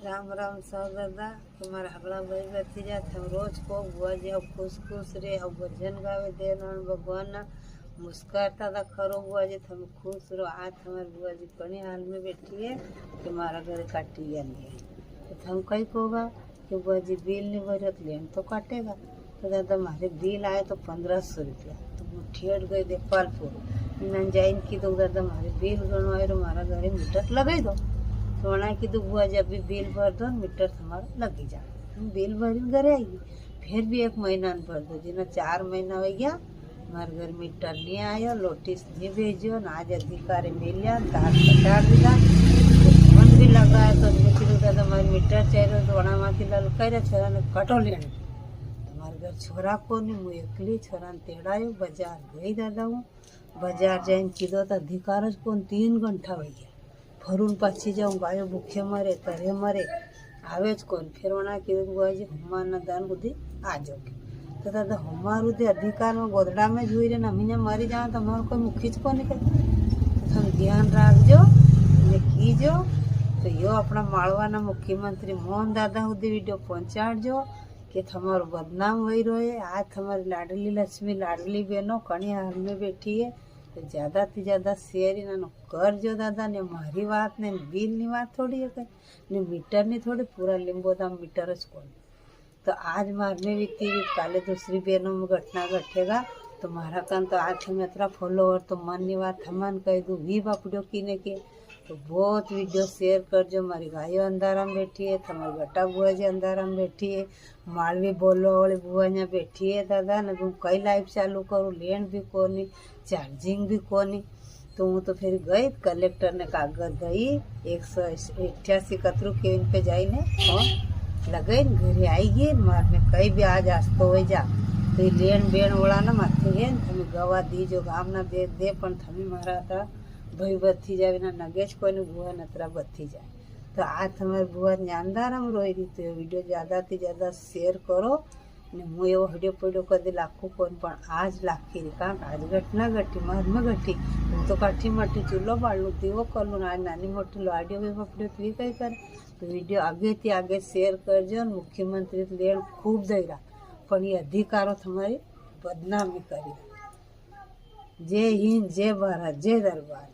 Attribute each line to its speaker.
Speaker 1: राम राम सौ दादा तुम्हारा हगड़ा भाई बती जात हम रोज को बुआ जी अब खुश खुश रे अब भजन गावे देना भगवान ना मुस्कुराता था खरो बुआ जी तुम खुश रहो। आज हमारी बुआ जी कड़ी हाल में बैठी है कि हमारा घर काटी गया नहीं है तो हम कहीं होगा कि बुआ जी बिल नहीं भरत लेन तो काटेगा। तो दादा हमारे बिल आए तो 1500 रुपया तो मैं ठेठ गई देपालपुर मैंने जाइन की तो दादा हमारे बिल गणवाए रो हमारा घरे मीटर लगाई दो तो वहाँ की तो बुआ जी अभी बिल भर दो मीटर तुम्हारा लगी जा हम बिल भरी घरे आएगी फिर भी 1 महीना भर दो जिन्हें 4 महीना हो गया हमारे घर मीटर नहीं आया नोटिस नहीं भेजो ना आज अधिकारी मिलिया तार कटा दिला फोन भी लगाया तो कीधु दादा हमारे मीटर चाहिए तो वहाँ में ललकाई छोरा ने कटो लेने हमारे घर छोरा को नहीं मुझे एकली छोरा ने तेड़ायो बाजार गई दादा हूँ बाजार जाइन कीधो तो अधिकार को 3 घंटा हो गया फरून पाछी जाऊँ गायो भूखे मरे तरे मरे आवे कौन फिर वहाँ कीधु बुआ जी हमारा दान बुद्धि आ जाओ तो दादा हमारू दे अधिकार में गोदड़ा में जुई रे अमीने मरी जाए तो हमारे कोई मुखीज को नहीं तो तुम ध्यान रखजो ने कीजो तो यो अपना माळवाना मुख्यमंत्री मोहन दादा सुधी वीडियो पहुँचाड़जो कि थमारो बदनाम वही रहे। आज हमारी लाडली लक्ष्मी लाडली बहनों कणी हाल में बैठी है तो ज़्यादा से ज़्यादा शेयर इन्होंने कर जो दादा ने मारी बात ने बिल नी बात थोड़ी है कहीं ने मीटर नहीं थोड़ी पूरा लिंबोदाम मीटर कौन तो आज मारने भी थी काले दूसरी बहनों में घटना घटेगा तो मारा कान तो आज हम इतना फॉलोअर तो मन नहीं बात थमान कह दूँ भी बापड़ो कीने के तो बहुत वीडियो शेयर कर जो हमारी गायों अंधारा में बैठी है हमारी गटा बुआ जी अंधारा में बैठी है मालवी बोलो वाली बुआ यहाँ बैठी है दादा ने तुम कई लाइव चालू करूँ लेन भी कोनी चार्जिंग भी कोनी तो हूँ तो फिर गई कलेक्टर ने कागज दई 188 कतरू के इन पे जाई ने फोन लगे घरे आई गई मारने कई भी आज आस्तो हो जा तो लेन बेन वाला ना माथे है તમે ગવા દીજો ગામના દે પણ તમે મારા હતા ભય બધી જાય ના નગેજ કોઈને બુआ નતરા બધી જાય તો આ તમારી બુआ ન્યાંદારામ રોઈ રહી તો વિડીયો ज़्यादाથી ज़्यादा शेयर કરો ને હું એવો વિડીયો પડ્યો કદી લાખું કોણ પણ આજ લાખી રહી કારણ કે આજ ઘટના ઘટી મારમાં ઘટી હું તો કાઠી માઠી ચૂલો બાળલું તેવો કરલું ને આ નાની મોટી લાડીઓ બી પકડ્યો તો એ કંઈ કરે તો વિડીયો આગેથી આગે શેર કરજો ને મુખ્યમંત્રી લેણ ખૂબ દઈ પણ એ અધિકારો તમારી બદનામી કરી जय हिंद जय भारत जय दरबार।